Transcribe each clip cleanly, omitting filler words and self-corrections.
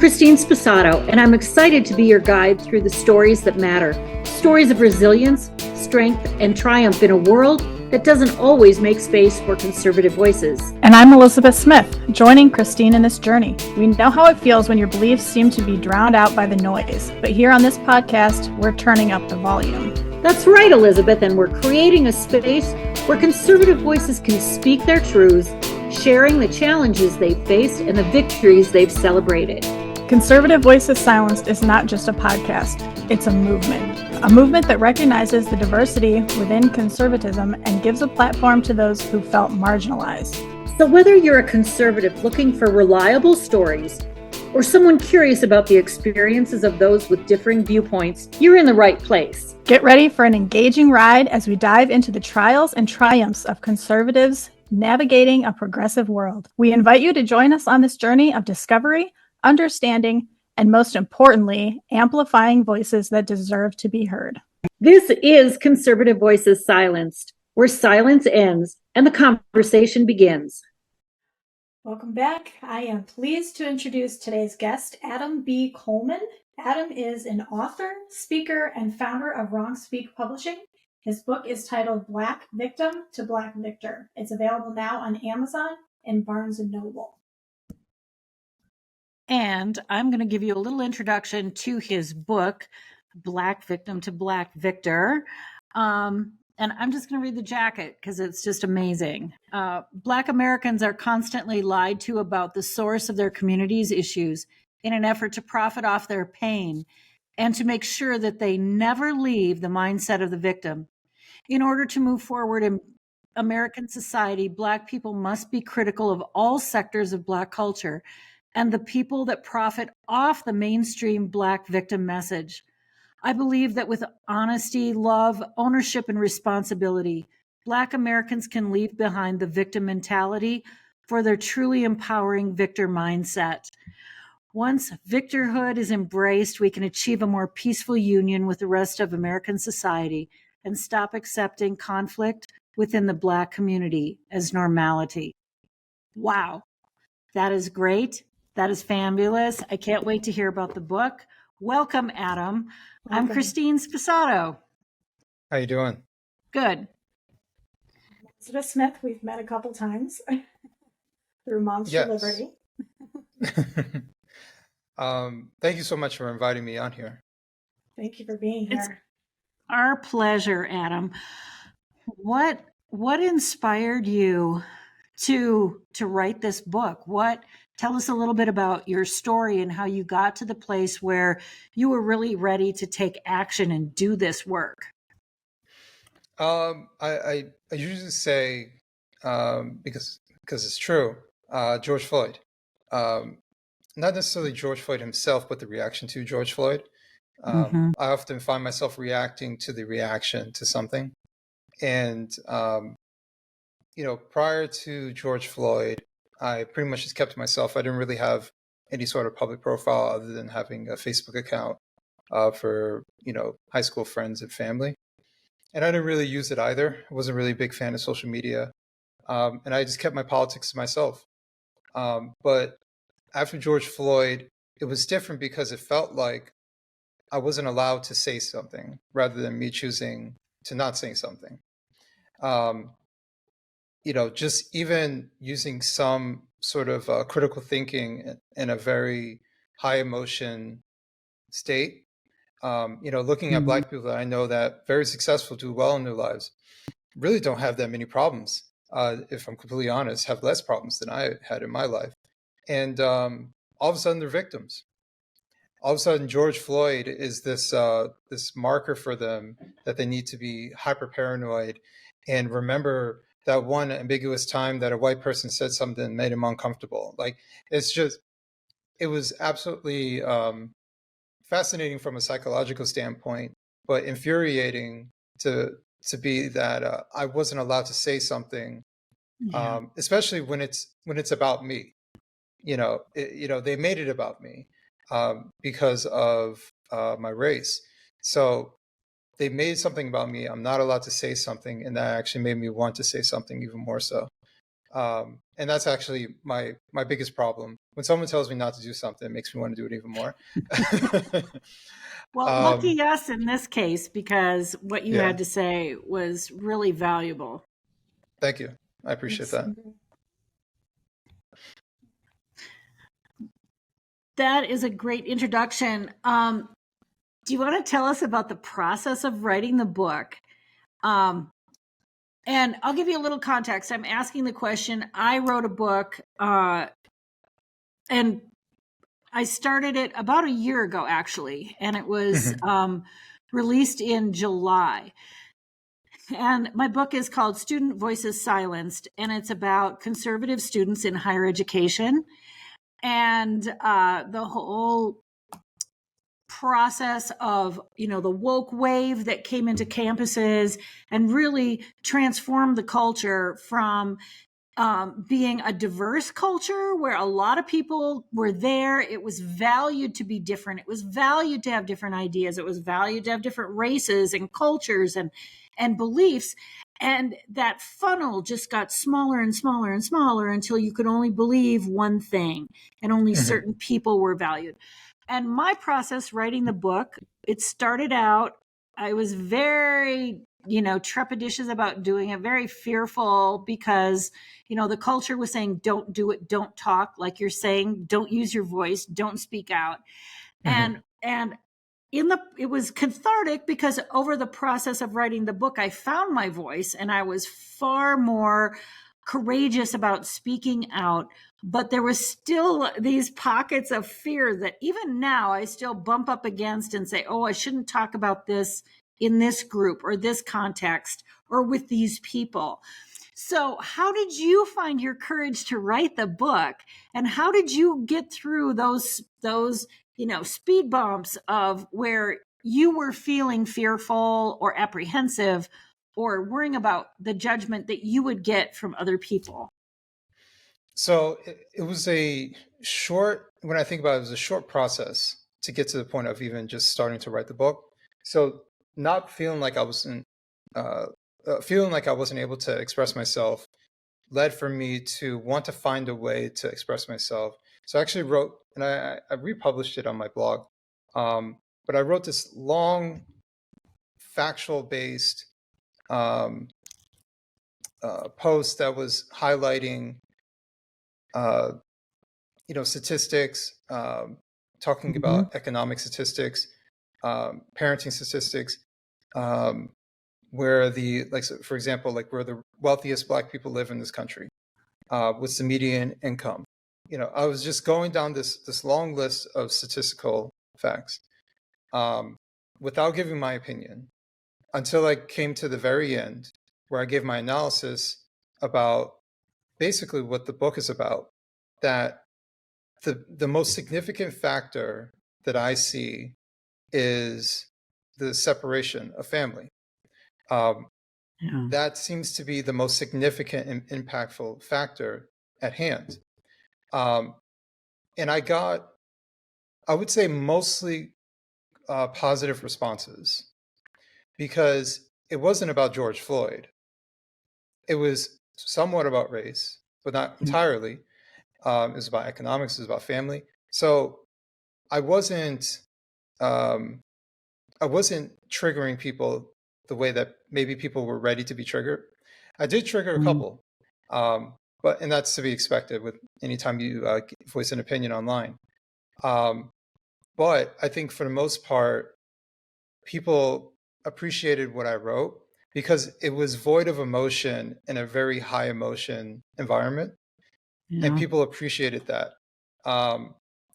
Christine Sposato, and I'm excited to be your guide through the stories that matter. Stories of resilience, strength, and triumph in a world that doesn't always make space for conservative voices. And I'm Elizabeth Smith, joining Christine in this journey. We know how it feels when your beliefs seem to be drowned out by the noise, but here on this podcast, we're turning up the volume. That's right, Elizabeth, and we're creating a space where conservative voices can speak their truths, sharing the challenges they've faced and the victories they've celebrated. Conservative Voices Silenced is not just a podcast, it's a movement that recognizes the diversity within conservatism and gives a platform to those who felt marginalized. So whether you're a conservative looking for reliable stories or someone curious about the experiences of those with differing viewpoints, you're in the right place. Get ready for an engaging ride as we dive into the trials and triumphs of conservatives navigating a progressive world. We invite you to join us on this journey of discovery, understanding, and most importantly, amplifying voices that deserve to be heard. This is Conservative Voices Silenced, where silence ends and the conversation begins. Welcome back. I am pleased to introduce today's guest, Adam B. Coleman. Adam is an author, speaker, and founder of Wrong Speak Publishing. His book is titled Black Victim to Black Victor. It's available now on Amazon and Barnes & Noble. And I'm going to give you a little introduction to his book, Black Victim to Black Victor. And I'm just going to read the jacket because it's just amazing. Black Americans are constantly lied to about the source of their community's issues in an effort to profit off their pain and to make sure that they never leave the mindset of the victim. In order to move forward in American society, Black people must be critical of all sectors of Black culture and the people that profit off the mainstream Black victim message. I believe that with honesty, love, ownership, and responsibility, Black Americans can leave behind the victim mentality for their truly empowering victor mindset. Once victorhood is embraced, we can achieve a more peaceful union with the rest of American society and stop accepting conflict within the Black community as normality. Wow, that is great. That is fabulous. I can't wait to hear about the book. Welcome, Adam. I'm Christine Sposato. How you doing? Good. Elizabeth Smith, we've met a couple times through Moms for Liberty. Thank you so much for inviting me on here. Thank you for being here. It's our pleasure, Adam. What inspired you to write this book? Tell us a little bit about your story and how you got to the place where you were really ready to take action and do this work. I usually say, because it's true, George Floyd. Not necessarily George Floyd himself, but the reaction to George Floyd. I often find myself reacting to the reaction to something. And, prior to George Floyd, I pretty much just kept to myself. I didn't really have any sort of public profile other than having a Facebook account for, high school friends and family. And I didn't really use it either. I wasn't really a big fan of social media. And I just kept my politics to myself. But after George Floyd, it was different because it felt like I wasn't allowed to say something rather than me choosing to not say something. Just even using some sort of critical thinking in a very high emotion state, looking at Black people that I know that very successful, do well in their lives, really don't have that many problems. If I'm completely honest, have less problems than I had in my life. And all of a sudden they're victims. All of a sudden George Floyd is this marker for them that they need to be hyper paranoid and remember that one ambiguous time that a white person said something that made him uncomfortable. Like, it was absolutely fascinating from a psychological standpoint, but infuriating to be that I wasn't allowed to say something, especially when it's about me. They made it about me because of my race. So they made something about me. I'm not allowed to say something, and that actually made me want to say something even more so. And that's actually my biggest problem. When someone tells me not to do something, it makes me want to do it even more. Well, lucky us in this case, because what you Yeah. had to say was really valuable. Thank you. I appreciate that. That is a great introduction. Do you want to tell us about the process of writing the book? And I'll give you a little context. I'm asking the question. I wrote a book, and I started it about a year ago, actually, and it was released in July. And my book is called Student Voices Silenced, and it's about conservative students in higher education and the whole process of, the woke wave that came into campuses and really transformed the culture from being a diverse culture where a lot of people were there. It was valued to be different. It was valued to have different ideas. It was valued to have different races and cultures and beliefs. And that funnel just got smaller and smaller and smaller until you could only believe one thing and only certain people were valued. And my process writing the book, it started out, I was very, trepidatious about doing it, very fearful because, the culture was saying, don't do it, don't talk, like you're saying, don't use your voice, don't speak out. And it was cathartic because over the process of writing the book, I found my voice and I was far more courageous about speaking out. But there was still these pockets of fear that even now I still bump up against and say, oh, I shouldn't talk about this in this group or this context or with these people. So how did you find your courage to write the book? And how did you get through those speed bumps of where you were feeling fearful or apprehensive or worrying about the judgment that you would get from other people? So it was when I think about it, it was a short process to get to the point of even just starting to write the book. So not feeling like I wasn't, feeling like I wasn't able to express myself led for me to want to find a way to express myself. So I actually wrote, and I republished it on my blog, but I wrote this long, factual-based post that was highlighting statistics, talking about economic statistics, parenting statistics, where for example, where the wealthiest Black people live in this country, what's the median income? I was just going down this long list of statistical facts, without giving my opinion, until I came to the very end, where I gave my analysis about basically what the book is about, that the most significant factor that I see is the separation of family. That seems to be the most significant and impactful factor at hand. And I would say mostly positive responses, because it wasn't about George Floyd. It was somewhat about race, but not entirely. It was about economics, it was about family. So I wasn't triggering people the way that maybe people were ready to be triggered. I did trigger a couple, and that's to be expected with anytime you voice an opinion online. But I think for the most part, people appreciated what I wrote because it was void of emotion in a very high emotion environment. And people appreciated that. I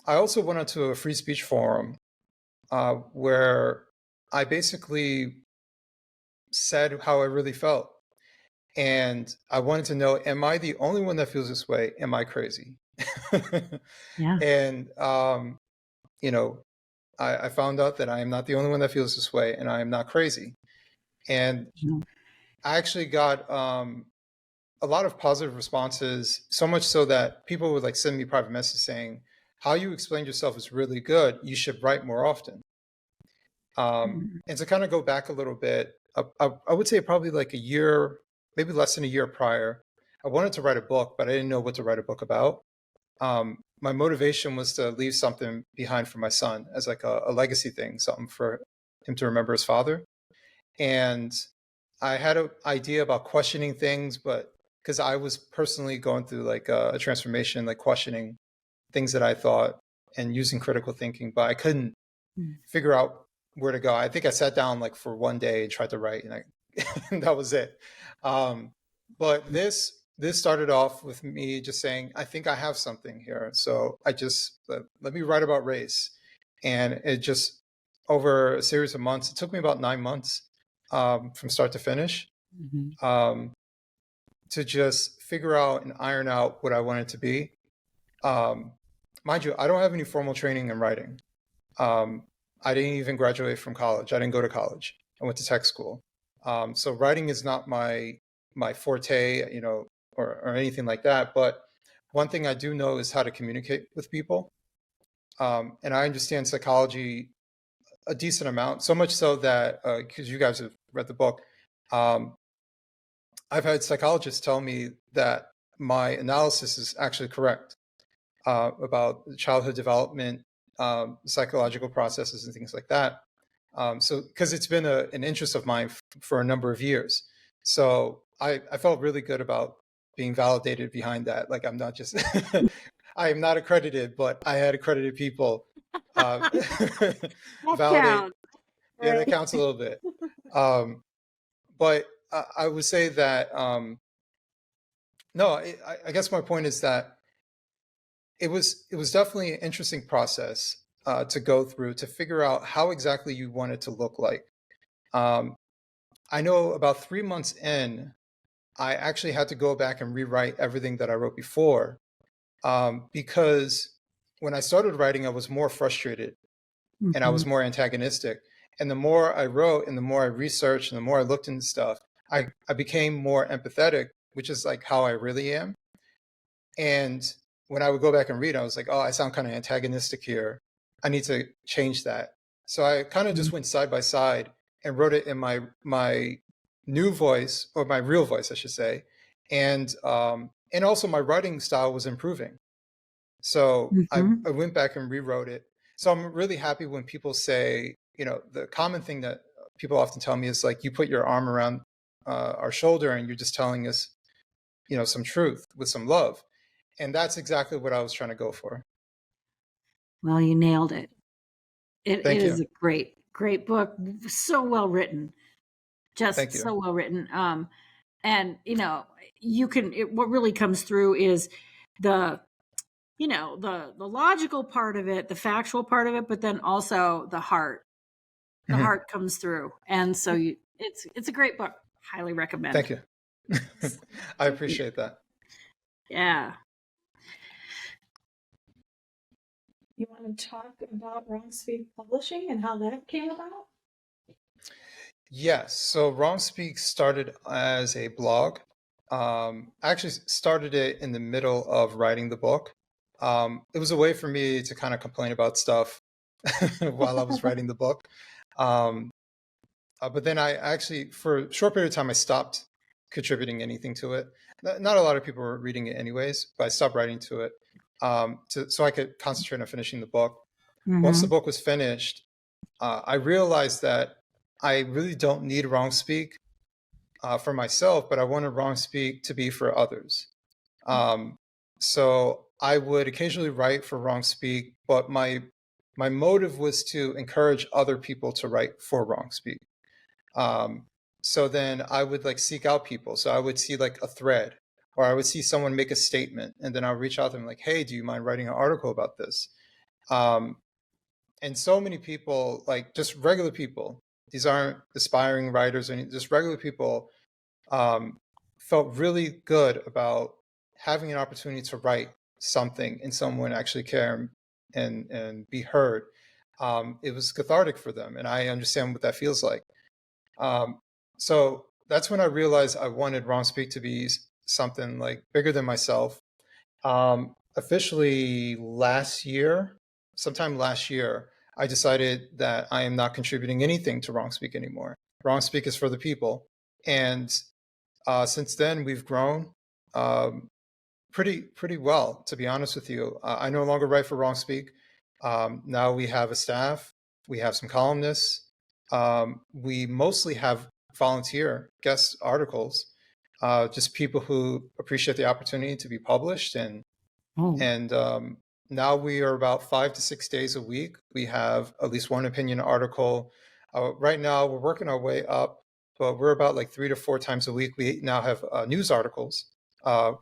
also went onto a free speech forum where I basically said how I really felt. And I wanted to know, am I the only one that feels this way? Am I crazy? And, I found out that I am not the only one that feels this way, and I am not crazy. And I actually got a lot of positive responses, so much so that people would send me private messages saying, how you explained yourself is really good. You should write more often. And to kind of go back a little bit, I would say probably a year, maybe less than a year prior, I wanted to write a book, but I didn't know what to write a book about. My motivation was to leave something behind for my son as like a legacy thing, something for him to remember his father. And I had an idea about questioning things, but because I was personally going through like a transformation, like questioning things that I thought and using critical thinking, but I couldn't figure out where to go. I think I sat down like for one day and tried to write, and that was it. But this started off with me just saying, I think I have something here. So I just let me write about race, and it just over a series of months. It took me about 9 months from start to finish to just figure out and iron out what I wanted to be. Mind you, I don't have any formal training in writing. I didn't even graduate from college. I didn't go to college. I went to tech school. So writing is not my forte, you know, or anything like that. But one thing I do know is how to communicate with people. And I understand psychology a decent amount, so much so that, because you guys have read the book, I've had psychologists tell me that my analysis is actually correct about childhood development, psychological processes and things like that. So, because it's been an interest of mine for a number of years. So I felt really good about being validated behind that. Like I'm not just, I am not accredited, but I had accredited people validate. Yeah, that counts a little bit. But I would say that, no, I guess my point is that it was definitely an interesting process to go through to figure out how exactly you want it to look like. I know about 3 months in, I actually had to go back and rewrite everything that I wrote before because when I started writing, I was more frustrated and I was more antagonistic. And the more I wrote and the more I researched and the more I looked into stuff, I became more empathetic, which is like how I really am. And when I would go back and read, I was like, oh, I sound kind of antagonistic here. I need to change that. So I kind of just went side by side and wrote it in my new voice, or my real voice, I should say. And also my writing style was improving. So I went back and rewrote it. So I'm really happy when people say, you know, the common thing that people often tell me is like, you put your arm around our shoulder and you're just telling us, you know, some truth with some love. And that's exactly what I was trying to go for. Well, you nailed it. It Thank you. is a great book. So well written. Thank Just you. so well written. And you know, what really comes through is the, you know, the logical part of it, the factual part of it, but then also the heart. The heart comes through. And so it's a great book. Highly recommend. Thank you. I appreciate that. Yeah. You want to talk about Wrong Speak Publishing and how that came about? Yes. So Wrong Speak started as a blog. I actually started it in the middle of writing the book. It was a way for me to kind of complain about stuff while I was writing the book. But then I actually, for a short period of time, I stopped contributing anything to it. Not a lot of people were reading it anyways, but I stopped writing to it so I could concentrate on finishing the book. Once the book was finished, I realized that I really don't need Wrong Speak for myself, but I wanted Wrong Speak to be for others. So I would occasionally write for Wrong Speak, but my motive was to encourage other people to write for Wrong Speak. So then I would like seek out people. So I would see like a thread, or I would see someone make a statement, and then I'll reach out to them like, hey, do you mind writing an article about this? And so many people, like just regular people, these aren't aspiring writers, or just regular people, felt really good about having an opportunity to write something and someone actually care and be heard. It was cathartic for them, and I understand what that feels like. So that's when I realized I wanted Wrong Speak to be something like bigger than myself. Officially sometime last year, I decided that I am not contributing anything to Wrong Speak anymore. Wrong Speak is for the people. And since then, we've grown. pretty well, to be honest with you. I no longer write for Wrong Speak. Now we have a staff. We have some columnists. We mostly have volunteer guest articles, just people who appreciate the opportunity to be published. And now we are about 5 to 6 days a week. We have at least one opinion article. Right now, we're working our way up, but we're about like 3 to 4 times a week. We now have news articles.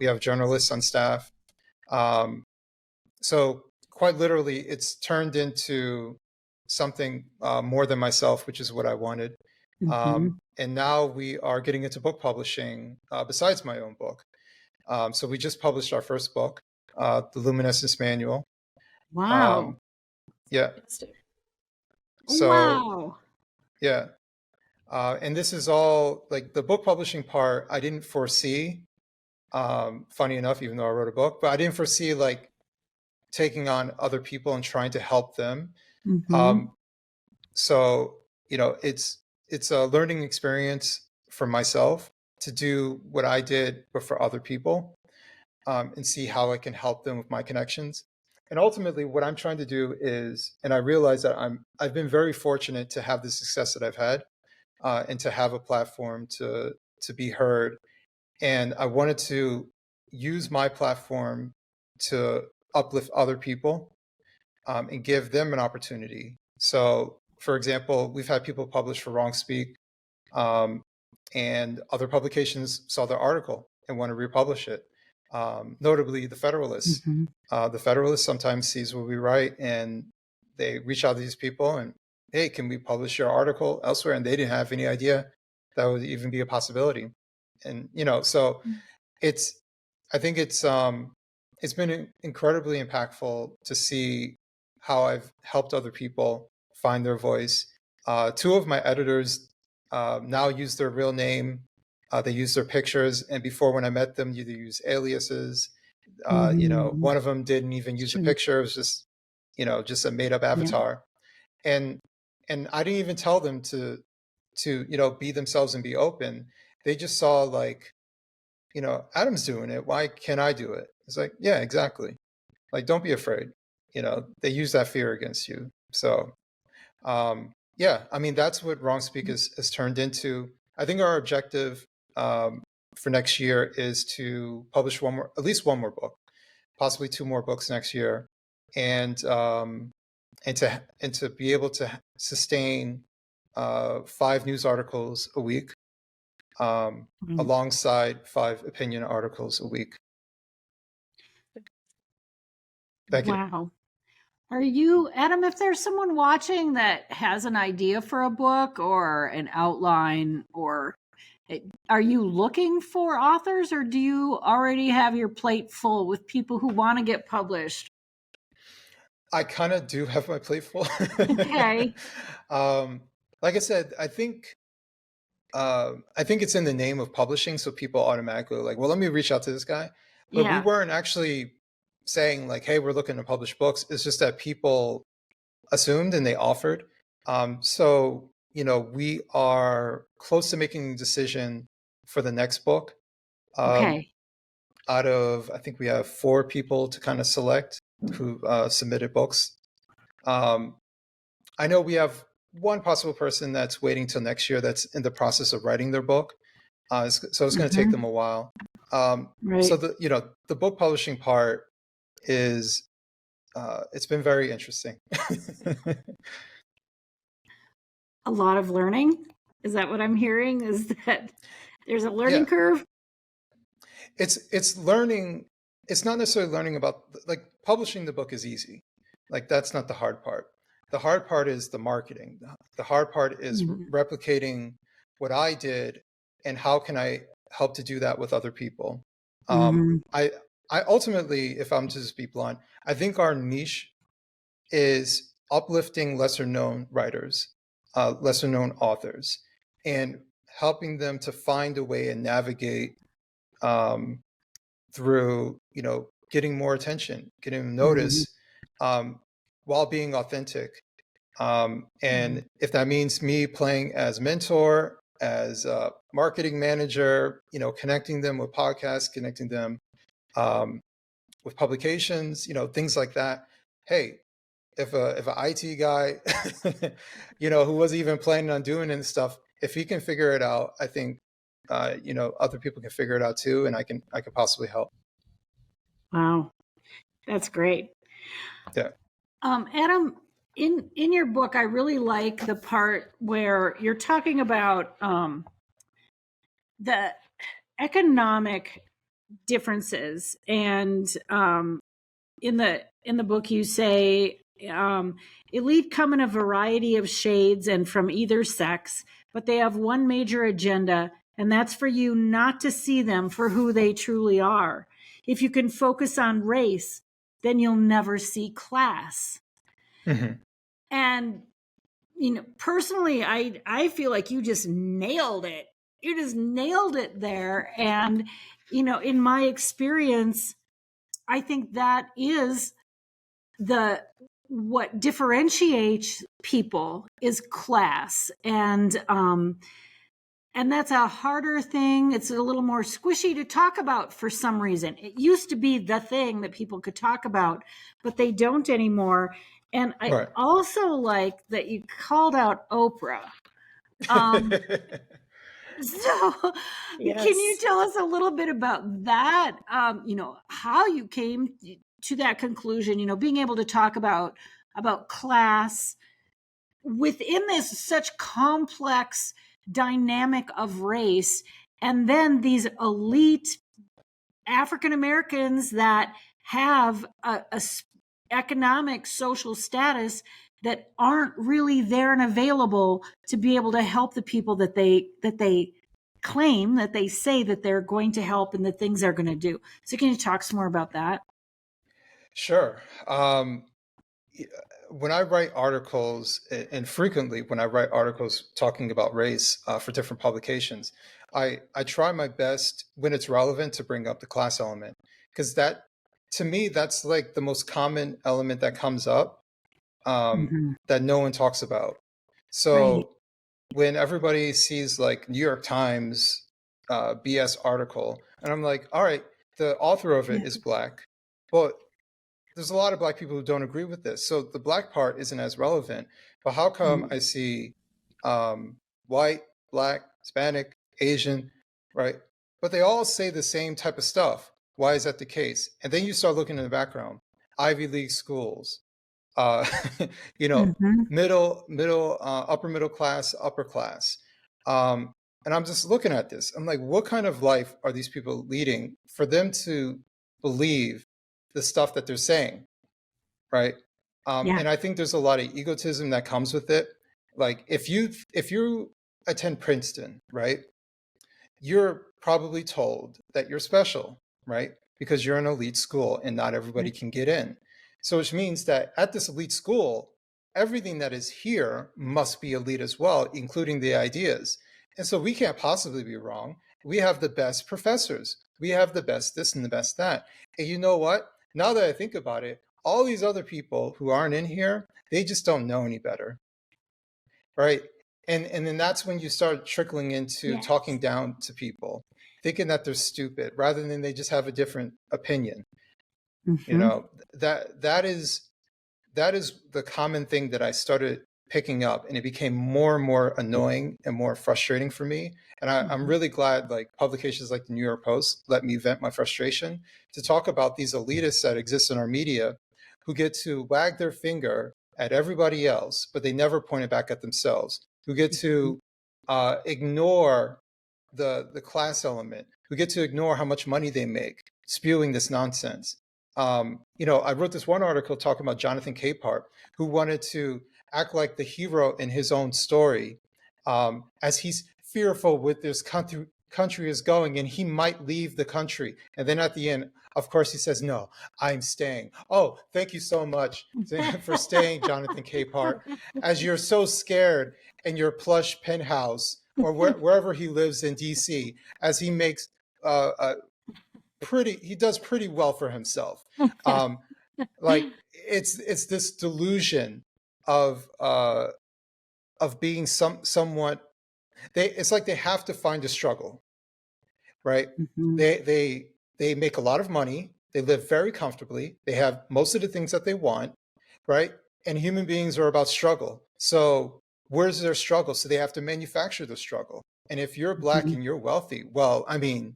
We have journalists on staff. So quite literally, it's turned into something more than myself, which is what I wanted. And now we are getting into book publishing besides my own book. So we just published our first book, The Luminescence Manual. Wow. Yeah. So, wow. Yeah. And this is all like the book publishing part, I didn't foresee. Funny enough, even though I wrote a book, but I didn't foresee like taking on other people and trying to help them. So, you know, it's a learning experience for myself to do what I did, but for other people, and see how I can help them with my connections. And ultimately, what I'm trying to do is, and I realize that I've been very fortunate to have the success that I've had, and to have a platform to be heard. And I wanted to use my platform to uplift other people, and give them an opportunity. So, for example, we've had people publish for Wrong Speak, and other publications saw their article and want to republish it. Notably, the Federalist. The Federalist sometimes sees what we write, and they reach out to these people and, hey, can we publish your article elsewhere? And they didn't have any idea that would even be a possibility. And you know, so I think it's been incredibly impactful to see how I've helped other people find their voice. 2 of my editors now use their real name. They use their pictures, and before, when I met them, you use aliases. You know, one of them didn't even use a picture; it was just, you know, just a made-up avatar. And I didn't even tell them to you know, be themselves and be open. They just saw like, you know, Adam's doing it. Why can't I do it? It's like, yeah, exactly. Like, don't be afraid. You know, they use that fear against you. So, yeah, I mean, that's what Wrong Speak has turned into. I think our objective for next year is to publish at least one more book, possibly 2 more books next year, and to be able to sustain 5 news articles a week, alongside 5 opinion articles a week. Thank you. Wow. Are you, Adam, if there's someone watching that has an idea for a book or an outline, or are you looking for authors, or do you already have your plate full with people who want to get published? I kind of do have my plate full. Okay. Like I said, I think it's in the name of publishing, so people automatically are like, well, let me reach out to this guy. But we weren't actually saying like, hey, we're looking to publish books. It's just that people assumed and they offered. So, you know, we are close to making a decision for the next book. Okay. Out of, I think we have 4 people to kind of select who submitted books. I know we have one possible person that's waiting till next year that's in the process of writing their book. So it's going to take them a while. Right. So the, you know, the book publishing part is, it's been very interesting. A lot of learning. Is that what I'm hearing? Is that there's a learning curve? It's learning. It's not necessarily learning about, like, publishing the book is easy. Like, that's not the hard part. The hard part is the marketing. The hard part is replicating what I did, and how can I help to do that with other people. I ultimately, if I'm to just be blunt, I think our niche is uplifting lesser known writers, lesser known authors, and helping them to find a way and navigate through, you know, getting more attention, getting notice, while being authentic. And if that means me playing as mentor as a marketing manager, connecting them with podcasts, connecting them with publications, things like that. Hey, if an IT guy, who wasn't even planning on doing any stuff, if he can figure it out, I think, other people can figure it out too, and I can possibly help. Wow, that's great. Yeah. Adam, in your book, I really like the part where you're talking about the economic differences, and in the book you say elite come in a variety of shades and from either sex, but they have one major agenda, and that's for you not to see them for who they truly are. If you can focus on race, then you'll never see class. Mm-hmm. And personally, I feel like you just nailed it. You just nailed it there. And in my experience, I think that is what differentiates people is class. And that's a harder thing. It's a little more squishy to talk about for some reason. It used to be the thing that people could talk about, but they don't anymore. And I also like that you called out Oprah. So Yes. Can you tell us a little bit about that? How you came to that conclusion, being able to talk about class within this such complex dynamic of race, and then these elite African Americans that have a economic social status that aren't really there and available to be able to help the people that they claim, that they say that they're going to help, and the things they're going to do. So can you talk some more about that? Sure. When I write articles, and frequently when I write articles talking about race for different publications, I try my best when it's relevant to bring up the class element, because that, to me, that's like the most common element that comes up that no one talks about. So when everybody sees like New York Times BS article, and I'm like, all right, the author of it is Black, but there's a lot of Black people who don't agree with this. So the Black part isn't as relevant. But how come I see white, Black, Hispanic, Asian, right? But they all say the same type of stuff. Why is that the case? And then you start looking in the background, Ivy League schools, middle, upper middle class, upper class. And I'm just looking at this. I'm like, what kind of life are these people leading for them to believe the stuff that they're saying, right? And I think there's a lot of egotism that comes with it. Like if you attend Princeton, right, you're probably told that you're special, right? Because you're an elite school and not everybody can get in. So which means that at this elite school, everything that is here must be elite as well, including the ideas. And so we can't possibly be wrong. We have the best professors. We have the best this and the best that. And you know what? Now that I think about it, all these other people who aren't in here, they just don't know any better, right? And then that's when you start trickling into talking down to people, thinking that they're stupid rather than they just have a different opinion. That is the common thing that I started picking up, and it became more and more annoying and more frustrating for me. And I'm really glad like publications like the New York Post let me vent my frustration to talk about these elitists that exist in our media who get to wag their finger at everybody else, but they never point it back at themselves, who get to ignore the class element, who get to ignore how much money they make spewing this nonsense. I wrote this one article talking about Jonathan Capehart, who wanted to act like the hero in his own story, as he's fearful with this country is going, and he might leave the country. And then at the end, of course, he says, "No, I'm staying." Oh, thank you so much for staying, Jonathan Capehart, as you're so scared in your plush penthouse or wherever he lives in DC, as he makes he does pretty well for himself. Like it's this delusion of being somewhat it's like they have to find a struggle, right? Mhm. They make a lot of money, they live very comfortably, they have most of the things that they want, right? And human beings are about struggle. So where's their struggle? So they have to manufacture the struggle. And if you're Black Mhm. and you're wealthy, well, I mean,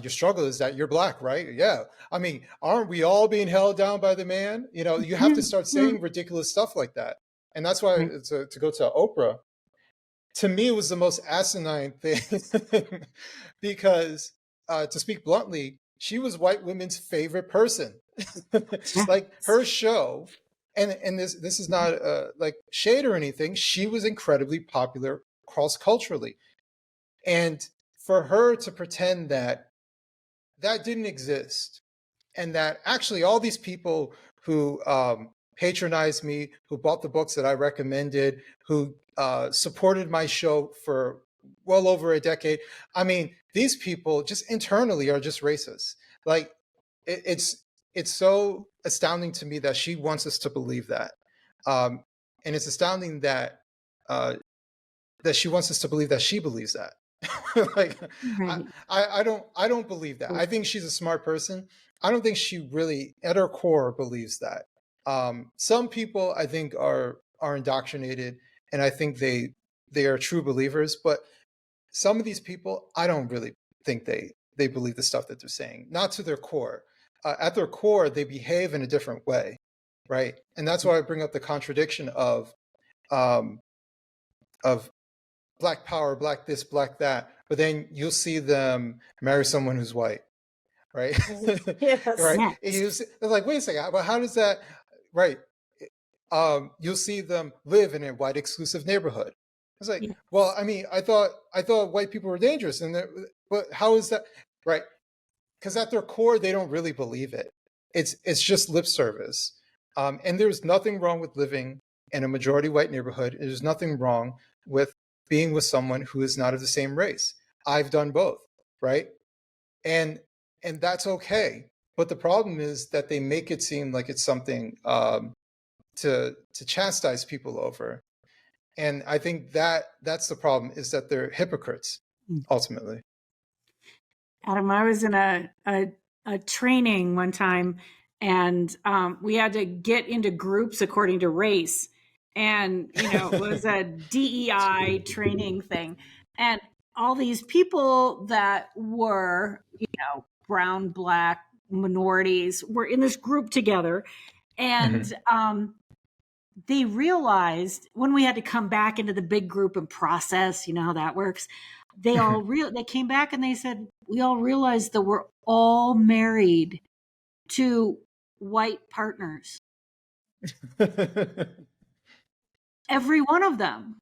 your struggle is that you're Black, right? Yeah. I mean, aren't we all being held down by the man? You know, you have to start saying ridiculous stuff like that. And that's why, Right. to go to Oprah, to me, it was the most asinine thing because, to speak bluntly, she was white women's favorite person. Yeah. Like her show, and this is not like shade or anything. She was incredibly popular cross culturally, and for her to pretend that that didn't exist, and that actually all these people who patronized me, who bought the books that I recommended, who supported my show for well over a decade. I mean, these people just internally are just racist. Like it, it's so astounding to me that she wants us to believe that, um, and it's astounding that uh, that she wants us to believe that she believes that. Like I, Right. I don't believe that. I think she's a smart person. I don't think she really at her core believes that. Some people I think are indoctrinated, and I think they are true believers, but some of these people I don't really think they believe the stuff that they're saying, not to their core. At their core they behave in a different way, right? And that's why I bring up the contradiction um, of Black power, Black this, Black that, but then you'll see them marry someone who's white, right? Yes. Right? Yes. They're like, wait a second, well, how does that, right? You'll see them live in a white exclusive neighborhood. It's like, Yeah. well, I mean, I thought white people were dangerous, and but how is that, right? Because at their core, they don't really believe it. It's just lip service, and there's nothing wrong with living in a majority white neighborhood. There's nothing wrong with being with someone who is not of the same race. I've done both, right? And and that's okay. But the problem is that they make it seem like it's something to chastise people over. And I think that that's the problem, is that they're hypocrites ultimately. Adam, I was in a training one time, and we had to get into groups according to race. And, it was a DEI training thing. And all these people that were, brown, Black, minorities were in this group together. And they realized when we had to come back into the big group and process, how that works. They came back and they said, we all realized that we're all married to white partners, every one of them.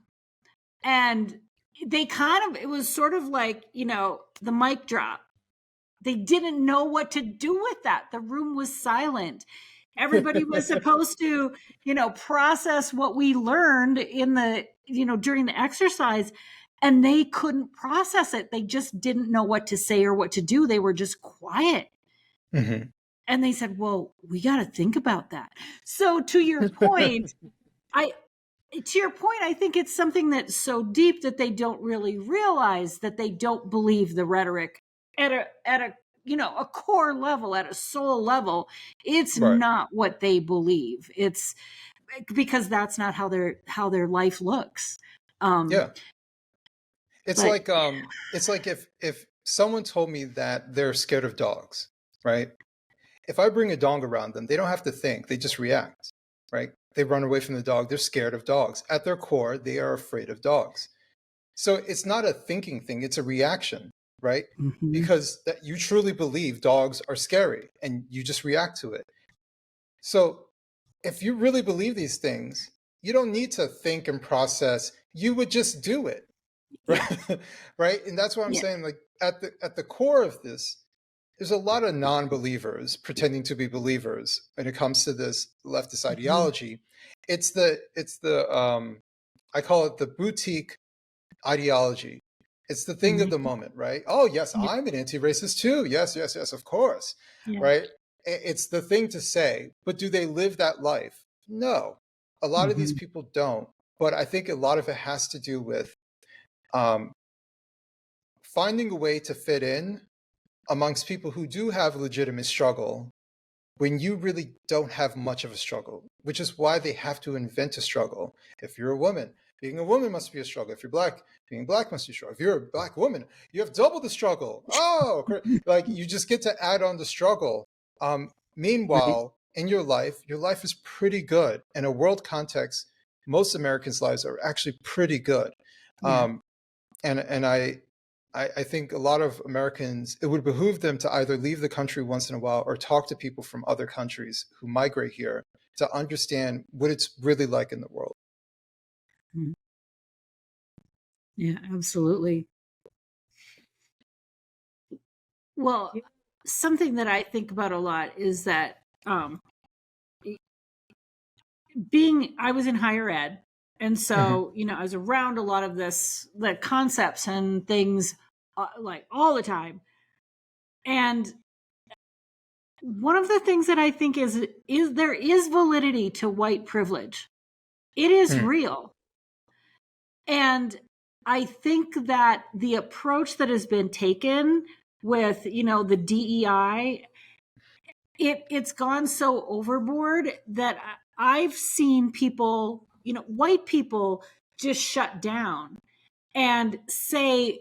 And it was sort of like, the mic drop. They didn't know what to do with that. The room was silent. Everybody was supposed to, process what we learned in the, during the exercise, and they couldn't process it. They just didn't know what to say or what to do. They were just quiet. Mhm. And they said, well, we got to think about that. So to your point, I think it's something that's so deep that they don't really realize that they don't believe the rhetoric at a a core level, at a soul level. It's Right. not what they believe. It's because that's not how their life looks. Yeah. But It's like if someone told me that they're scared of dogs, right? If I bring a dog around them, they don't have to think, they just react, right? They run away from the dog, they're scared of dogs. At their core, they are afraid of dogs. So it's not a thinking thing, it's a reaction, right? Mhm. Because that you truly believe dogs are scary and you just react to it. So if you really believe these things, you don't need to think and process, you would just do it. Yeah, Right. Right. And that's what I'm yeah. saying. Like at the core of this, there's a lot of non-believers pretending to be believers when it comes to this leftist Mhm. ideology. It's the I call it the boutique ideology. It's the thing of the Mhm. moment, right? Oh yes, Yeah, I'm an anti-racist too. Yes, yes, yes, of course. yeah. Right? It's the thing to say, but do they live that life? No. A lot of these Mhm. people don't. But I think a lot of it has to do with um, finding a way to fit in amongst people who do have legitimate struggle when you really don't have much of a struggle, which is why they have to invent a struggle. If you're a woman, being a woman must be a struggle. If you're black, being black must be a struggle. If you're a black woman, you have double the struggle. Oh, like you just get to add on the struggle. Right. Meanwhile, in your life is pretty good. In a world context, most Americans' lives are actually pretty good. Yeah. And I think a lot of Americans, it would behoove them to either leave the country once in a while or talk to people from other countries who migrate here to understand what it's really like in the world. Mhm. Yeah, absolutely. Well, something that I think about a lot is that I was in higher ed. And Mhm. so, I was around a lot of the concepts and things like all the time. And one of the things that I think is there is validity to white privilege. It is Mhm. real. And I think that the approach that has been taken with, the DEI, it's gone so overboard that I've seen people, white people just shut down and say,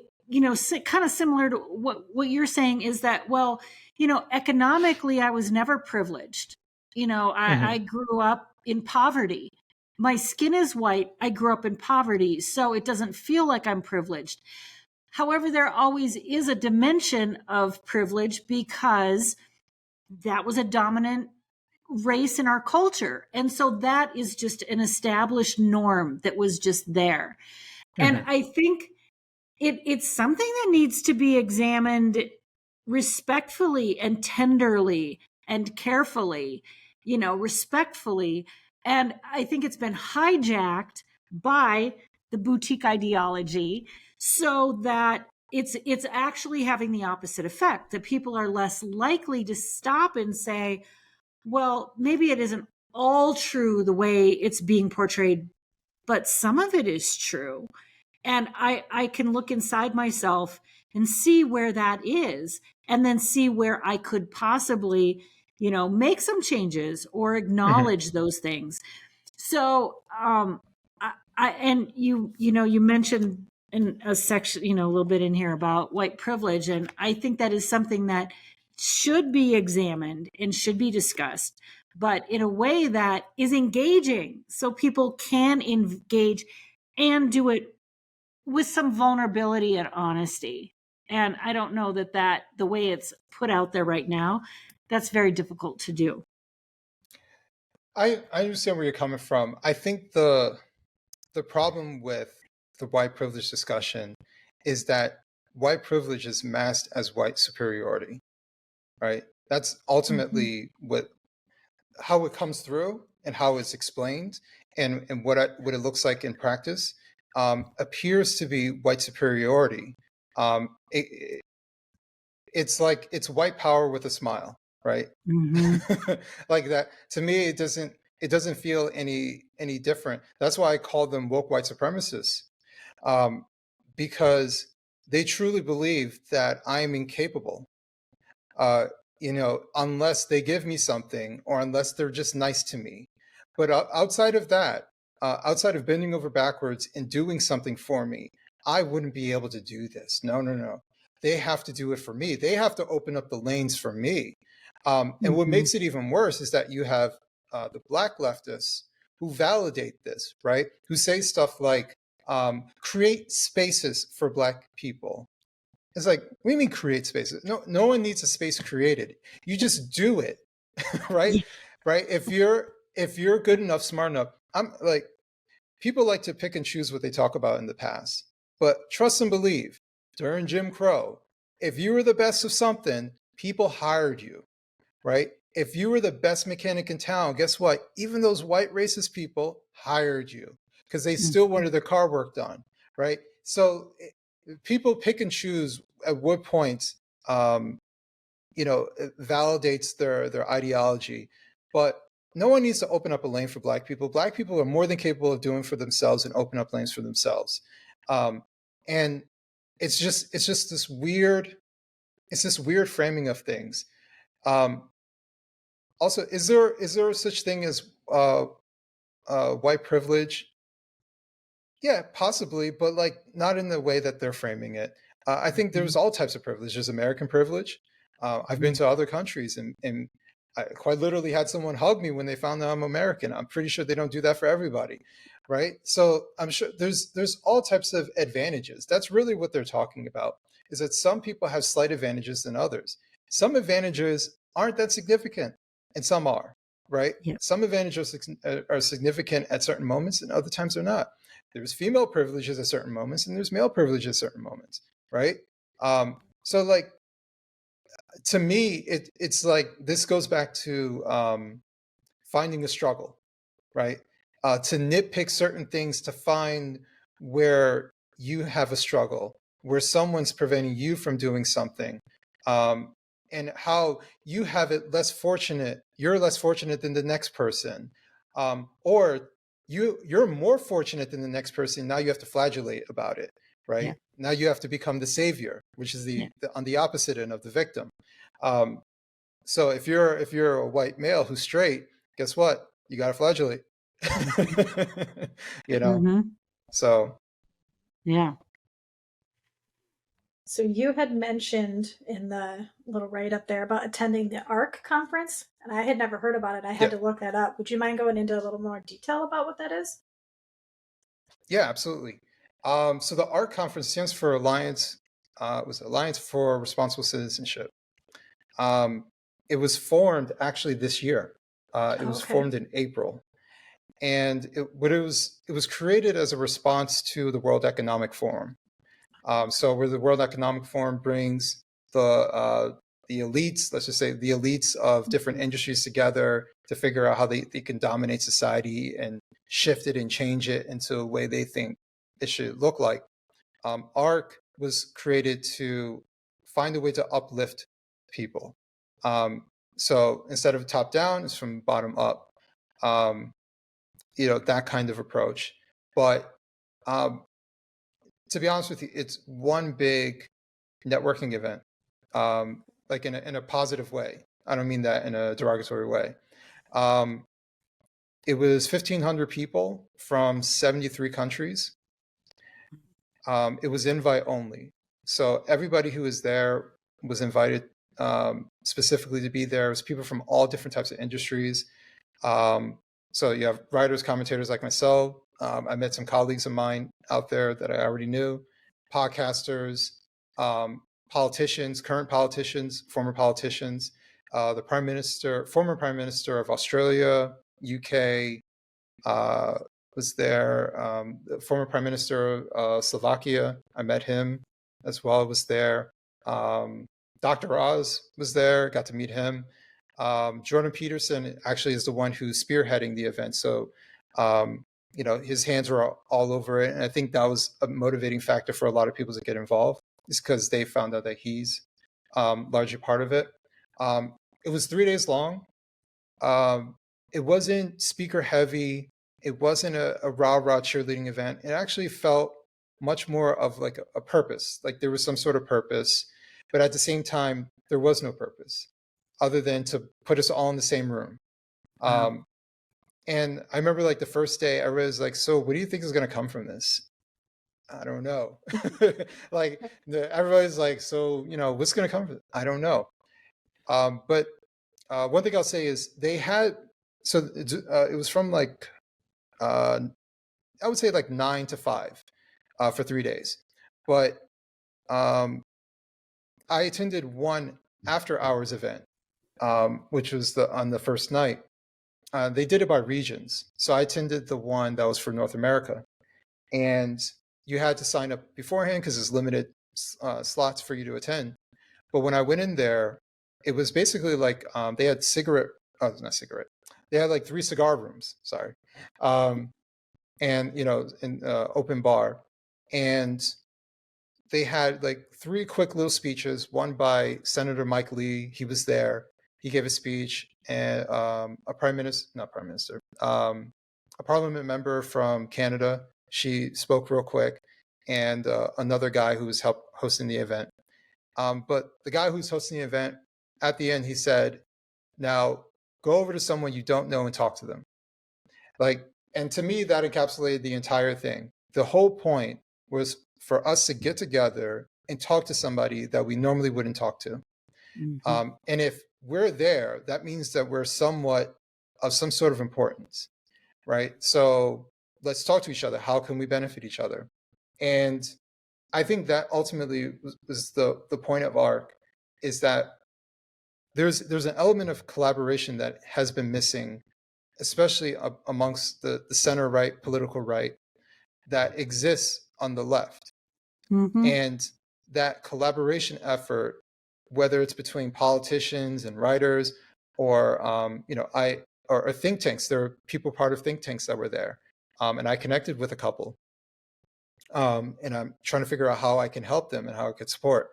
kind of similar to what you're saying is that, well, economically, I was never privileged. I Mhm. grew up in poverty. My skin is white. I grew up in poverty. So it doesn't feel like I'm privileged. However, there always is a dimension of privilege because that was a dominant race in our culture. And so that is just an established norm that was just there. And Mhm. I think it's something that needs to be examined respectfully and tenderly and carefully, respectfully. And I think it's been hijacked by the boutique ideology so that it's actually having the opposite effect, that people are less likely to stop and say, well, maybe it isn't all true the way it's being portrayed, but some of it is true. And I can look inside myself and see where that is, and then see where I could possibly, make some changes or Mhm. acknowledge those things. So, and you mentioned in a section, a little bit in here about white privilege. And I think that is something that should be examined and should be discussed, but in a way that is engaging so people can engage and do it with some vulnerability and honesty. And I don't know that the way it's put out there right now, that's very difficult to do. I understand where you're coming from. I think the problem with the white privilege discussion is that white privilege is masked as white superiority, right? That's Mm-hmm. ultimately how it comes through and how it's explained and what it looks like in practice appears to be white superiority. It's like it's white power with a smile, right? Mm-hmm. Like that. To me, it doesn't feel any different. That's why I call them woke white supremacists, um, because they truly believe that I am incapable. Uh, unless they give me something or unless they're just nice to me. But outside of that, outside of bending over backwards and doing something for me, I wouldn't be able to do this. No, no, no. They have to do it for me. They have to open up the lanes for me. And what Mm-hmm. makes it even worse is that you have the black leftists who validate this, right? Who say stuff like, create spaces for black people. It's like, what do you mean create spaces? No, no one needs a space created. You just do it, right? Yeah. Right? If you're good enough, smart enough, I'm like, people like to pick and choose what they talk about in the past. But trust and believe, during Jim Crow, if you were the best of something, people hired you, right? If you were the best mechanic in town, guess what? Even those white racist people hired you because they still Mm-hmm. wanted their car work done, right? So people pick and choose at what point, um, it validates their ideology, but no one needs to open up a lane for black people. Black people are more than capable of doing for themselves and open up lanes for themselves. Um, And it's just this weird, it's this weird framing of things. Also, is there such thing as white privilege? Yeah, possibly, but like not in the way that they're framing it. I think there's all types of privilege. There's American privilege. I've been to other countries, and I quite literally had someone hug me when they found out I'm American. I'm pretty sure they don't do that for everybody, right? So I'm sure there's all types of advantages. That's really what they're talking about. Is that some people have slight advantages than others. Some advantages aren't that significant, and some are, right? Yeah. Some advantages are significant at certain moments, and other times they're not. There's female privileges at certain moments, and there's male privilege at certain moments, right? So like to me, it's like this goes back to finding a struggle, right? To nitpick certain things to find where you have a struggle, where someone's preventing you from doing something, and how you have it less fortunate. You're less fortunate than the next person, or you're more fortunate than the next person. Now you have to flagellate about it, right? Yeah. Now you have to become the savior, which is Yeah. on the opposite end of the victim. So if you're a white male who's straight, guess what? You got to flagellate. You know. Mm-hmm. So Yeah. So you had mentioned in the little write up there about attending the ARC conference, and I had never heard about it. I had yeah, to look that up. Would you mind going into a little more detail about what that is? yeah, absolutely. So the ARC conference stands for Alliance. Was Alliance for Responsible Citizenship. It was formed actually this year. It was Okay. formed in April, and it was created as a response to the World Economic Forum. So where the World Economic Forum brings the elites, let's just say the elites of different industries together to figure out how they can dominate society and shift it and change it into a way they think it should look like. ARC was created to find a way to uplift people. So instead of top down, it's from bottom up. That kind of approach. But to be honest with you, it's one big networking event, like in a positive way. I don't mean that in a derogatory way. It was 1,500 people from 73 countries. It was invite only. So everybody who was there was invited specifically to be there. It was people from all different types of industries. So you have writers, commentators like myself. I met some colleagues of mine out there that I already knew, podcasters, politicians, current politicians, former politicians, the former prime minister of Australia, UK, was there. The former prime minister of Slovakia, I met him as well, was there. Dr. Oz was there, got to meet him. Jordan Peterson actually is the one who's spearheading the event. So, his hands were all over it. And I think that was a motivating factor for a lot of people to get involved, is because they found out that he's largely part of it. It was 3 days long. It wasn't speaker heavy. It wasn't a rah-rah cheerleading event. It actually felt much more of like a purpose, like there was some sort of purpose. But at the same time, there was no purpose other than to put us all in the same room. Wow. And I remember like the first day, everybody was like, so what do you think is going to come from this? I don't know. Like everybody's like, so, what's going to come from it? I don't know. But one thing I'll say is they had, so it was from like, I would say like 9 to 5 for 3 days. But I attended one after hours event, which was on the first night. They did it by regions. So I attended the one that was for North America. And you had to sign up beforehand because there's limited slots for you to attend. But when I went in there, it was basically like they had not cigarette. They had like 3 cigar rooms, sorry. And, in open bar. And they had like 3 quick little speeches, one by Senator Mike Lee. He was there. He gave a speech, and a parliament member from Canada. She spoke real quick. and another guy who was hosting the event. But the guy who's hosting the event, at the end, he said, now go over to someone you don't know and talk to them. Like, and to me, that encapsulated the entire thing. The whole point was for us to get together and talk to somebody that we normally wouldn't talk to. And if we're there, that means that we're somewhat of some sort of importance, right? So let's talk to each other. How can we benefit each other? And I think that ultimately was the point of ARC, is that there's an element of collaboration that has been missing, especially amongst the center right, political right, that exists on the left. And that collaboration effort, whether it's between politicians and writers, or or think tanks. There are people part of think tanks that were there, and I connected with a couple, and I'm trying to figure out how I can help them and how I could support.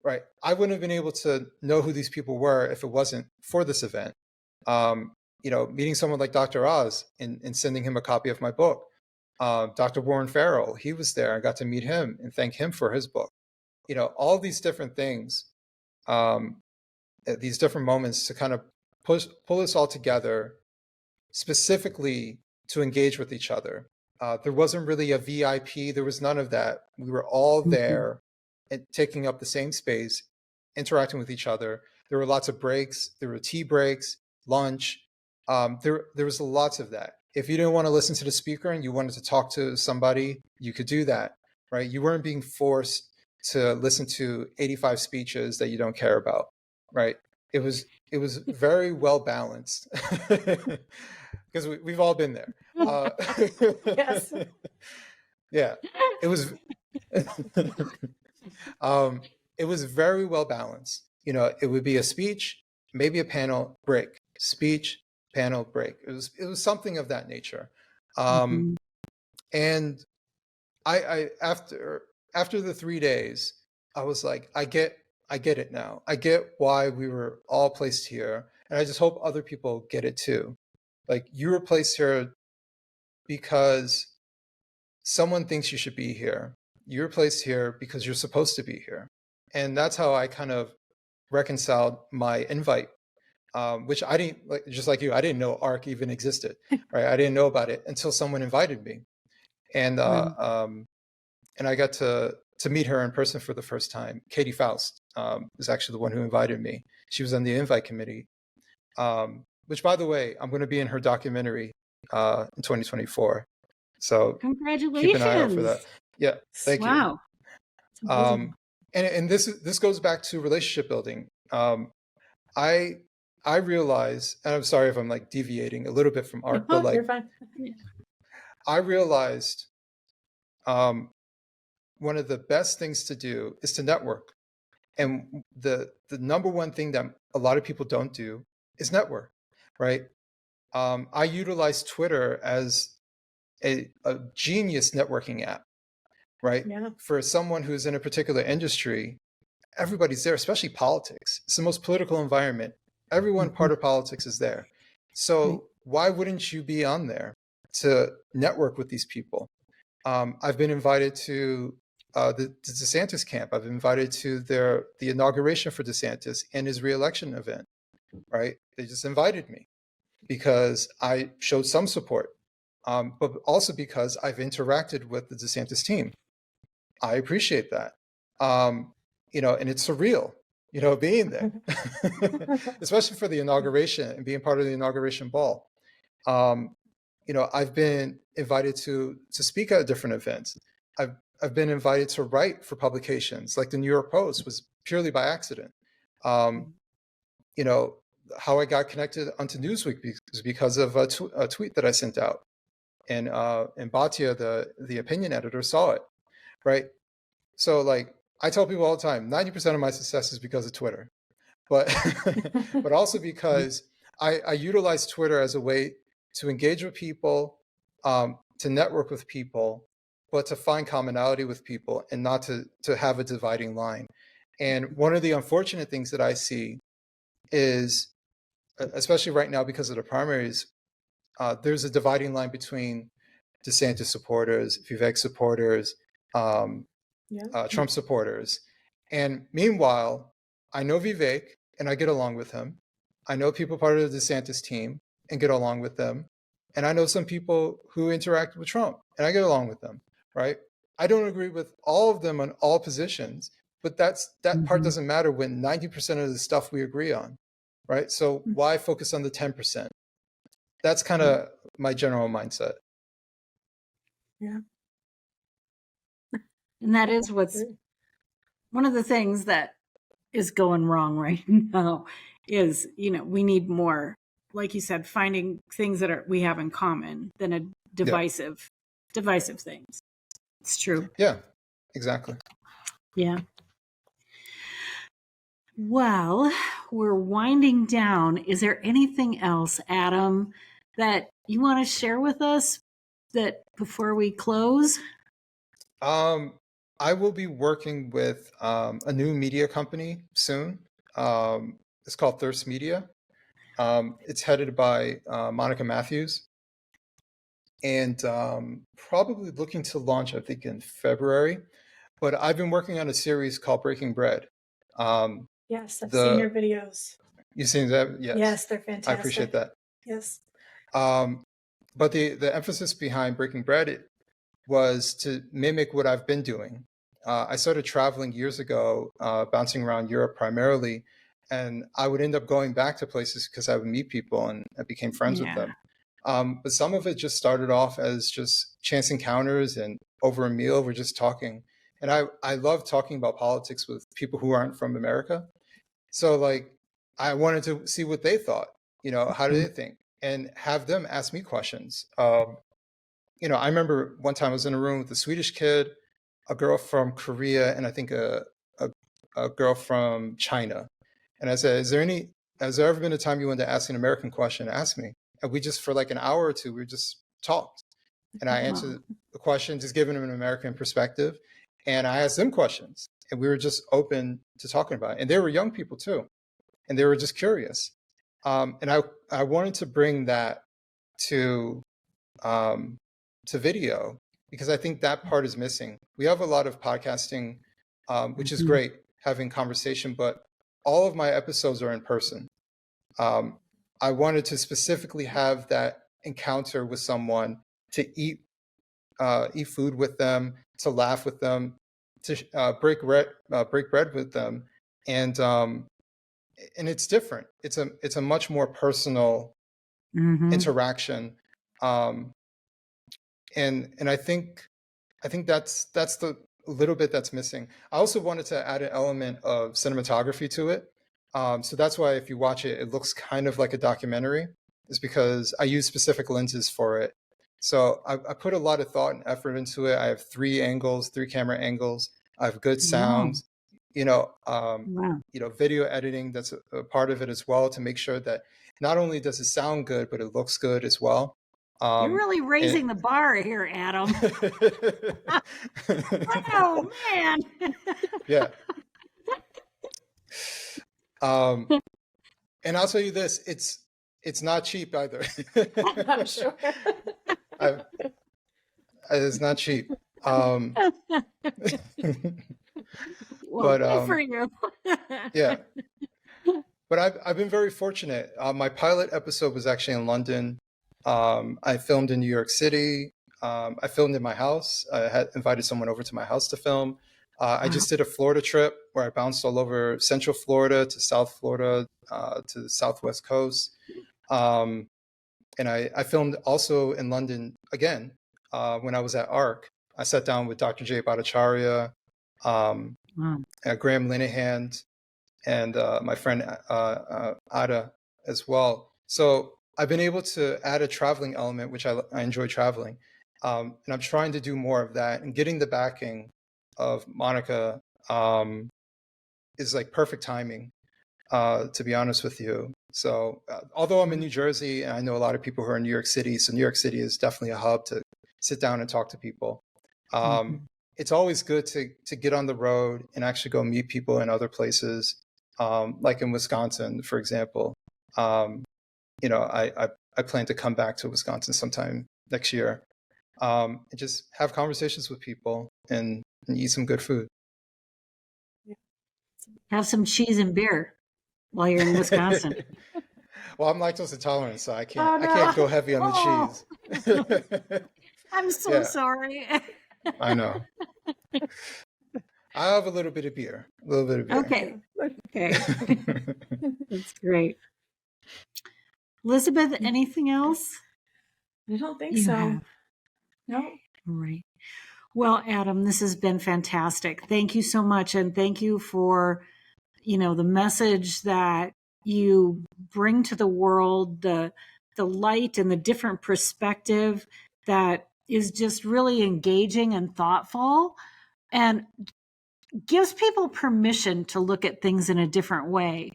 Right, I wouldn't have been able to know who these people were if it wasn't for this event. Meeting someone like Dr. Oz and sending him a copy of my book. Dr. Warren Farrell, he was there. I got to meet him and thank him for his book. All these different things, these different moments to kind of pull us all together specifically to engage with each other. There wasn't really a VIP. There was none of that. We were all there and taking up the same space, interacting with each other. There were lots of breaks. There were tea breaks, lunch. There was lots of that. If you didn't want to listen to the speaker and you wanted to talk to somebody, you could do that, right? You weren't being forced to listen to 85 speeches that you don't care about, right? It was very well balanced, because we've all been there. Yes. Yeah, it was. It was very well balanced. It would be a speech, maybe a panel, break, speech, panel, break. It was something of that nature. And I after the 3 days, I was like, I get it now. I get why we were all placed here, and I just hope other people get it too. Like, you were placed here because someone thinks you should be here. You're placed here because you're supposed to be here. And that's how I kind of reconciled my invite, which I didn't, just like you, I didn't know ARC even existed, right? I didn't know about it until someone invited me. And I got to meet her in person for the first time. Katie Faust was actually the one who invited me. She was on the invite committee, which, by the way, I'm going to be in her documentary in 2024. So Congratulations. keep an eye out for that. Yeah, thank you. Wow. And this goes back to relationship building. I realize, and I'm sorry if I'm like deviating a little bit from ARC, but like, you're fine. I realized one of the best things to do is to network. And the number one thing that a lot of people don't do is network, right? I utilize Twitter as a genius networking app, right? Yeah. For someone who's in a particular industry, everybody's there, especially politics. It's the most political environment. Everyone part of politics is there. So why wouldn't you be on there to network with these people? I've been invited to the DeSantis camp. I've been invited to the inauguration for DeSantis and his re-election event, right? They just invited me because I showed some support, but also because I've interacted with the DeSantis team. I appreciate that. And it's surreal, being there, especially for the inauguration and being part of the inauguration ball. I've been invited to speak at different events. I've been invited to write for publications like the New York Post was purely by accident. How I got connected onto Newsweek was because of a tweet that I sent out, and Batya, the opinion editor, saw it, right? So like, I tell people all the time, 90% of my success is because of Twitter, but but also because I utilize Twitter as a way to engage with people, to network with people, but to find commonality with people and not to have a dividing line. And one of the unfortunate things that I see is, especially right now because of the primaries, there's a dividing line between DeSantis supporters, Vivek supporters, um, Trump supporters. And meanwhile, I know Vivek and I get along with him. I know people part of the DeSantis team and get along with them. And I know some people who interact with Trump and I get along with them, right? I don't agree with all of them on all positions, but that part doesn't matter when 90% of the stuff we agree on, right? So why focus on the 10%? That's kind of my general mindset. Yeah. And that is what's one of the things that is going wrong right now is, we need more, like you said, finding things that we have in common than a divisive things. It's true. Yeah, exactly. Yeah. Well, we're winding down. Is there anything else, Adam, that you want to share with us that before we close? I will be working with a new media company soon. It's called Thirst Media. It's headed by Monica Matthews, and probably looking to launch, I think, in February. But I've been working on a series called Breaking Bread. Yes, I've seen your videos. You've seen that? Yes. Yes, they're fantastic. I appreciate that. Yes. But the emphasis behind Breaking Bread was to mimic what I've been doing. I started traveling years ago, bouncing around Europe primarily, and I would end up going back to places because I would meet people and I became friends with them. But some of it just started off as just chance encounters, and over a meal, we're just talking. And I love talking about politics with people who aren't from America. So I wanted to see what they thought, how do they think, and have them ask me questions. I remember one time I was in a room with a Swedish kid, a girl from Korea, and I think a girl from China. And I said, has there ever been a time you wanted to ask an American question? Ask me. And we just, for like an hour or two, we just talked. And I answered the question, just giving them an American perspective. And I asked them questions. And we were just open to talking about it. And they were young people too. And they were just curious. And I wanted to bring that to video, because I think that part is missing. We have a lot of podcasting, which is great, having conversation, but all of my episodes are in person. I wanted to specifically have that encounter with someone, to eat food with them, to laugh with them, to break bread with them, and it's different. It's a much more personal interaction. And I think that's the little bit that's missing. I also wanted to add an element of cinematography to it. So that's why if you watch it, it looks kind of like a documentary, is because I use specific lenses for it. So I put a lot of thought and effort into it. I have 3 camera angles. I have good sounds, video editing. That's a part of it as well, to make sure that not only does it sound good, but it looks good as well. You're really raising the bar here, Adam. Oh, man. Yeah. And I'll tell you this, it's not cheap either. I'm sure. It's not cheap. Well, but good for you. Yeah. But I've been very fortunate. My pilot episode was actually in London. I filmed in New York City. I filmed in my house. I had invited someone over to my house to film. I just did a Florida trip where I bounced all over Central Florida to South Florida, to the Southwest coast. And I filmed also in London again, when I was at ARC. I sat down with Dr. Jay Bhattacharya, Graham Linehan, and my friend Ada as well. So I've been able to add a traveling element, which I enjoy traveling. And I'm trying to do more of that, and getting the backing of Monica is like perfect timing, to be honest with you. So although I'm in New Jersey, and I know a lot of people who are in New York City, so New York City is definitely a hub to sit down and talk to people. It's always good to get on the road and actually go meet people in other places, like in Wisconsin, for example. I plan to come back to Wisconsin sometime next year. and just have conversations with people and eat some good food. Have some cheese and beer while you're in Wisconsin. Well, I'm lactose intolerant, so I Oh, can't go no. heavy on the Oh, cheese. I'm so Yeah, sorry. I know. I have a little bit of beer. A little bit of beer. Okay. Okay. That's great. Elizabeth, anything else I don't think you so. have? No. All right. Well, Adam, this has been fantastic. Thank you so much. And thank you for, the message that you bring to the world, the light and the different perspective that is just really engaging and thoughtful and gives people permission to look at things in a different way.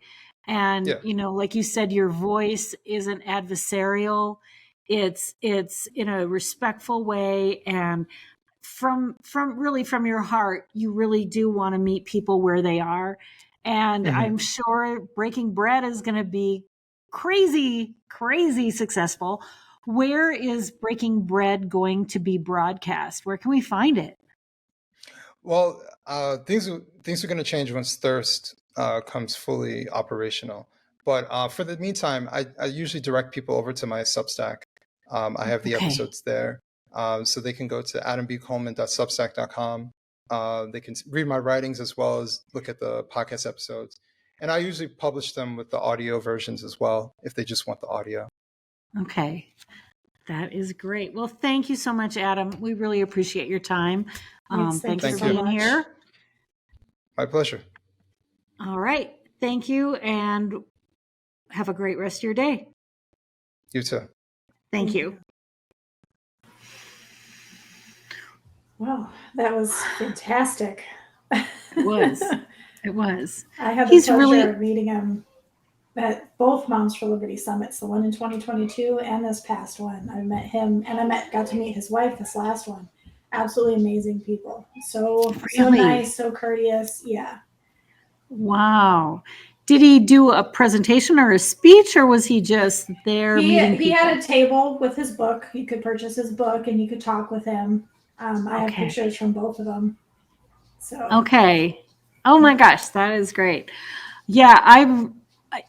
And, Yeah. like you said, your voice isn't adversarial. It's in a respectful way, and from your heart, you really do want to meet people where they are. And Mhm. I'm sure Breaking Bread is going to be crazy successful. Where is Breaking Bread going to be broadcast? Where can we find it? Well, things are going to change once Thirst comes fully operational. But for the meantime, I usually direct people over to my Substack. I have the Okay. episodes there, so they can go to adambcoleman.substack.com. They can read my writings as well as look at the podcast episodes. And I usually publish them with the audio versions as well, if they just want the audio. Okay. That is great. Well, thank you so much, Adam. We really appreciate your time. Yes, Thanks thank for you so being much. here. My pleasure. All right. Thank you, and have a great rest of your day. You too. Thank you. Wow, that was fantastic. It was. It was. I had the He's pleasure really, of meeting him at both Moms for Liberty summits, the one in 2022 and this past one. I met him, and got to meet his wife this last one. Absolutely amazing people. So really nice, so courteous. Yeah. Wow. Did he do a presentation or a speech, or was he just there meeting He people? had a table with his book. You could purchase his book and you could talk with him. I have Okay. pictures from both of them. So Okay. Oh my gosh, that is great. Yeah,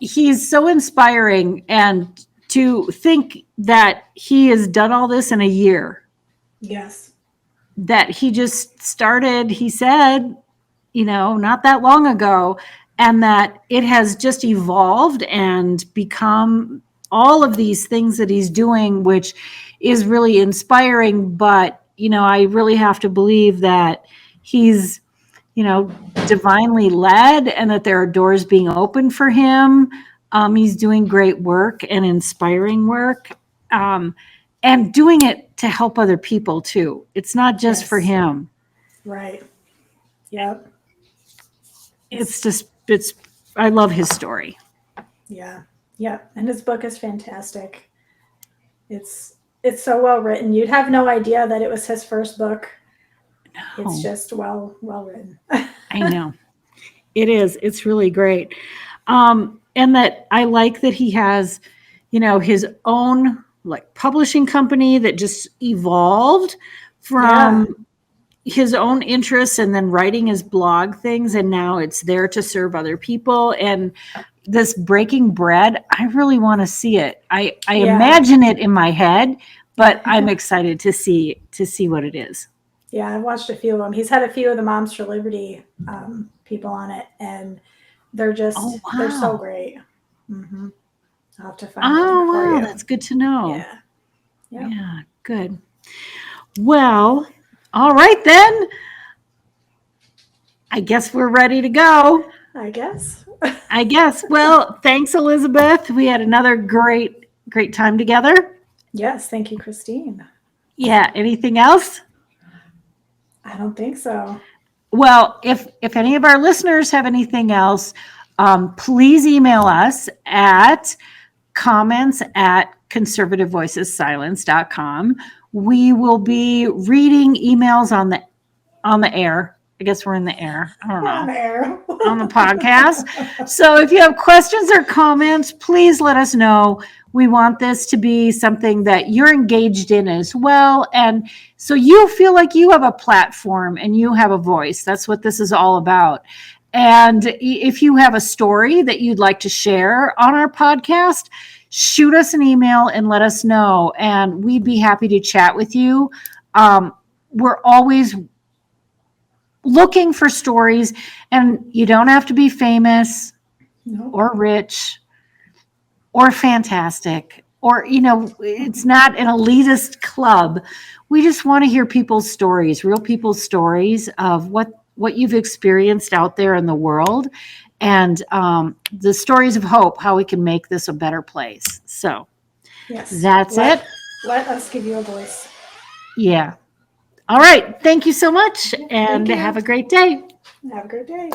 he's so inspiring, and to think that he has done all this in a year, yes. that he just started, he said, not that long ago, and that it has just evolved and become all of these things that he's doing, which is really inspiring. But, I really have to believe that he's, divinely led, and that there are doors being opened for him. He's doing great work and inspiring work, and doing it to help other people too. It's not just for Yes. him. Right. Yep. I love his story. Yeah. Yep. And his book is fantastic. It's so well written. You'd have no idea that it was his first book. No. It's just well written. I know. It is. It's really great. And that I like that he has, his own publishing company that just evolved from his own interests, and then writing his blog things. And now it's there to serve other people. And this Breaking Bread, I really want to see it. I imagine it in my head, but I'm excited to see what it is. Yeah, I've watched a few of them. He's had a few of the Moms for Liberty people on it, and they're just they're so great. Mm-hmm. I'll have to find a link for you. That's good to know. Yeah. Yep. Yeah, good. Well, all right then. I guess we're ready to go. I guess. Well, thanks, Elizabeth. We had another great time together. Yes, thank you, Christine. Yeah, anything else? I don't think so. Well, if any of our listeners have anything else, please email us at comments@conservativevoicessilence.com. We will be reading emails on the air I guess we're in the air. I don't We're on know. the air. On the podcast. So if you have questions or comments, please let us know. We want this to be something that you're engaged in as well. And so you feel like you have a platform and you have a voice. That's what this is all about. And if you have a story that you'd like to share on our podcast, shoot us an email and let us know. And we'd be happy to chat with you. We're always looking for stories, and you don't have to be famous or rich or fantastic, or, it's not an elitist club. We just want to hear people's stories, real people's stories of what you've experienced out there in the world, and the stories of hope, how we can make this a better place. So that's it. Let us give you a voice. Yeah. All right. Thank you so much, and have a great day. Have a great day.